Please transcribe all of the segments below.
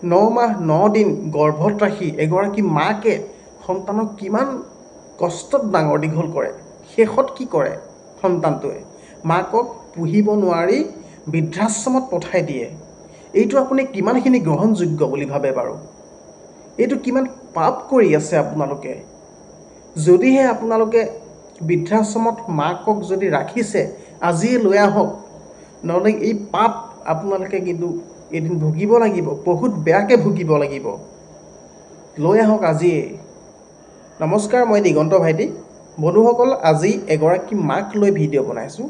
9 মাহ 9 দিন গৰ্ভত ৰাখি এগৰাকী মাকে সন্তানক কিমান কষ্টত ডাঙৰ দীঘল কৰে। শেষত কি কৰে সন্তানটোৱে? মাকক পুহিব নোৱাৰি বৃদ্ধাশ্ৰমত পঠাই দিয়ে। এইটো আপুনি কিমানখিনি গ্ৰহণযোগ্য বুলি ভাবে বাৰু? এইটো কিমান পাপ কৰি আছে আপোনালোকে? যদিহে আপোনালোকে বৃদ্ধাশ্ৰমত মাকক যদি ৰাখিছে, আজিয়ে লৈ আহক, নহ'লে এই পাপ আপোনালোকে কিন্তু এদিন ভুগিব লাগিব, বহুত বেয়াকৈ ভুগিব লাগিব। লৈ আহক আজিয়ে। নমস্কাৰ, মই দিগন্ত ভাইটি। বন্ধুসকল, আজি এগৰাকী মাক লৈ ভিডিঅ' বনাইছোঁ,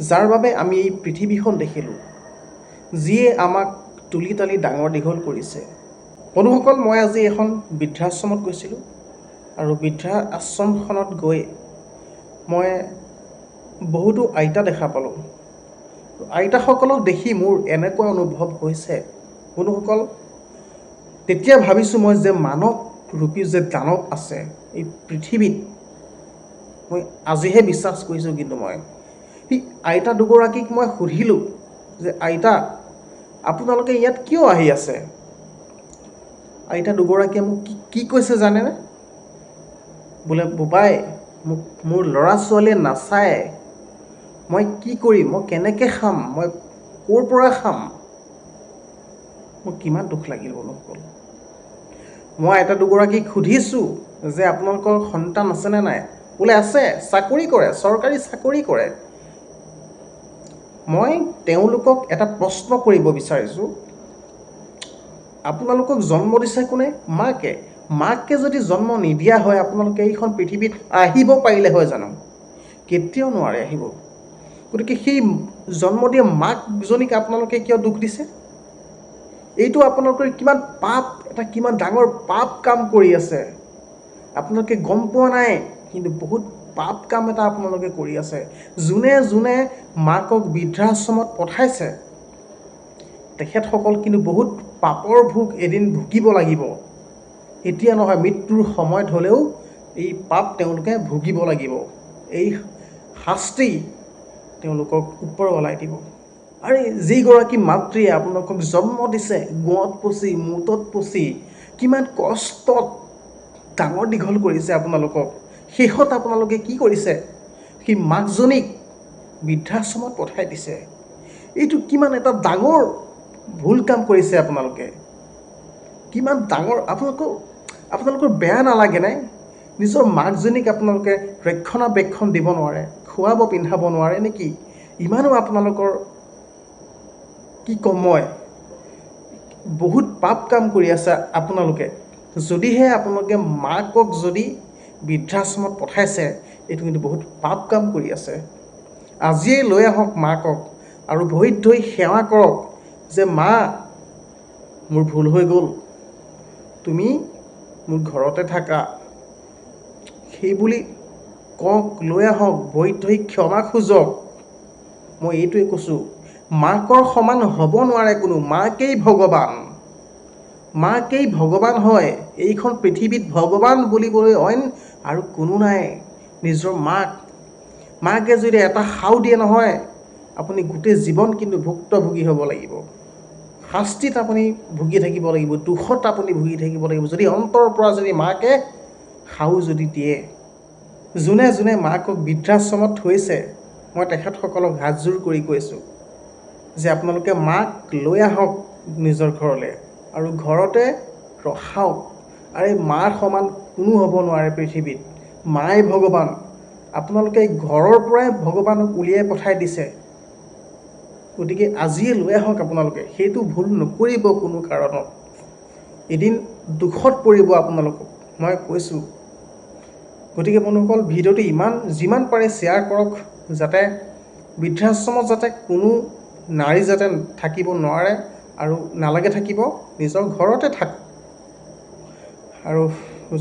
যাৰ বাবে আমি এই পৃথিৱীখন দেখিলোঁ, যিয়ে আমাক তুলি তালি ডাঙৰ দীঘল কৰিছে। বন্ধুসকল, মই আজি এখন বৃদ্ধাশ্ৰমত গৈছিলোঁ আৰু বৃদ্ধাশ্ৰমখনত গৈ মই বহুতো আইতা দেখা পালোঁ। আইতাসকলক দেখি মোৰ এনেকুৱা অনুভৱ হৈছে, বন্ধুসকল, তেতিয়া ভাবিছোঁ মই যে মানৱ ৰূপী যে দানৱ আছে এই পৃথিৱীত, মই আজিহে বিশ্বাস কৰিছোঁ। কিন্তু মই সেই আইতা দুগৰাকীক মই সুধিলোঁ যে আইতা, আপোনালোকে ইয়াত কিয় আহি আছে? আইতা দুগৰাকীয়ে মোক কি কৈছে জানেনে? বোলে, বোপাই, মোক মোৰ ল'ৰা ছোৱালীয়ে নাচায়, মই কি কৰিম, মই কেনেকৈ খাম, মই ক'ৰ পৰা খাম? মোৰ কিমান দুখ লাগিল বন্ধুসকল। মই আইতা দুগৰাকীক সুধিছোঁ যে আপোনালোকৰ সন্তান আছেনে নাই? বোলে আছে, চাকৰি কৰে, চৰকাৰী চাকৰি কৰে। মই তেওঁলোকক এটা প্ৰশ্ন কৰিব বিচাৰিছোঁ, আপোনালোকক জন্ম দিছে কোনে? মাকে। মাকে যদি জন্ম নিদিয়া হয়, আপোনালোকে এইখন পৃথিৱীত আহিব পাৰিলে হয় জানো? কেতিয়াও নোৱাৰে আহিব। গতিকে সেই জন্ম দিয়া মাকজনীক আপোনালোকে কিয় দুখ দিছে? এইটো আপোনালোকৰ কিমান পাপ, এটা কিমান ডাঙৰ পাপ কাম কৰি আছে। আপোনালোকে গম পোৱা নাই, কিন্তু বহুত পাপ কাম এটা আপোনালোকে কৰি আছে। যোনে যোনে মাকক বৃদ্ধাশ্ৰমত পঠাইছে, তেখেতসকল কিন্তু বহুত পাপৰ ভোগ এদিন ভুগিব লাগিব। এতিয়া নহয়, মৃত্যুৰ সময়ত হ'লেও এই পাপ তেওঁলোকে ভুগিব লাগিব। এই শাস্তি তেওঁলোকক ওপৰৱালাই দিব। আৰু যিগৰাকী মাতৃয়ে আপোনালোকক জন্ম দিছে, গোঁৱত পচি মুতত পচি কিমান কষ্টত ডাঙৰ দীঘল কৰিছে আপোনালোকক, শেষত আপোনালোকে কি কৰিছে? সেই মাকজনীক বৃদ্ধাশ্ৰমত পঠাই দিছে। এইটো কিমান এটা ডাঙৰ ভুল কাম কৰিছে আপোনালোকে। কিমান ডাঙৰ আপোনালোকৰ বেয়া নালাগেনে? নিজৰ মাকজনীক আপোনালোকে ৰক্ষণাবেক্ষণ দিব নোৱাৰে, খোৱাব পিন্ধাব নোৱাৰে নেকি? ইমানো আপোনালোকৰ কি ক'ম মই, বহুত পাপ কাম কৰি আছে আপোনালোকে। যদিহে আপোনালোকে মাকক যদি বৃদ্ধাশ্ৰমত পঠাইছে, এইটো কিন্তু বহুত পাপ কাম কৰি আছে। আজিয়েই লৈ আহক মাকক আৰু ভৰিত ধৰি সেৱা কৰক যে মা, মোৰ ভুল হৈ গ'ল, তুমি মোৰ ঘৰতে থাকা, সেইবুলি কওক। লৈ আহক, ভৰিত ধৰি ক্ষমা খোজক। মই এইটোৱে কৈছোঁ, মাকৰ সমান হ'ব নোৱাৰে কোনো। মাকেই ভগৱান, মাকেই ভগৱান হয়। এইখন পৃথিৱীত ভগৱান বুলিবলৈ অইন আৰু কোনো নাই। নিজৰ মাকে যদি এটা শাও দিয়ে নহয়, আপুনি গোটেই জীৱন কিন্তু ভুক্তভোগী হ'ব লাগিব। শাস্তিত আপুনি ভুগি থাকিব লাগিব, দুখত আপুনি ভুগি থাকিব লাগিব, যদি অন্তৰৰ পৰা যদি মাকে শাও যদি দিয়ে। যোনে যোনে মাকক বৃদ্ধাশ্ৰমত থৈছে, মই তেখেতসকলক হাতযোৰ কৰি কৈছোঁ যে আপোনালোকে মাক লৈ আহক নিজৰ ঘৰলৈ আৰু ঘৰতে ৰখাওক। আৰু এই মাৰ সমান কোনো হ'ব নোৱাৰে পৃথিৱীত। মায়ে ভগৱান। আপোনালোকে ঘৰৰ পৰাই ভগৱানক উলিয়াই পঠাই দিছে। গতিকে আজিয়ে লৈ আহক আপোনালোকে। সেইটো ভুল নকৰিব কোনো কাৰণত। এদিন দুখত পৰিব আপোনালোকক, মই কৈছোঁ। গতিকে বন্ধুসকল, ভিডিঅ'টো যিমান পাৰে শ্বেয়াৰ কৰক, যাতে বৃদ্ধাশ্ৰমত যাতে কোনো নাৰী যাতে থাকিব নোৱাৰে আৰু নালাগে থাকিব, নিজৰ ঘৰতে থাকক। আৰু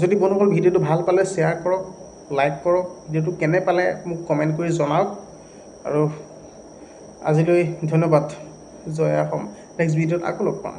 যদি বন্ধুসকল ভিডিঅ'টো ভাল পালে শ্বেয়াৰ কৰক, লাইক কৰক। ভিডিঅ'টো কেনে পালে মোক কমেণ্ট কৰি জনাওক। আৰু আজিলৈ ধন্যবাদ। জয় অসম। নেক্সট ভিডিঅ'ত আকৌ লগ পাম।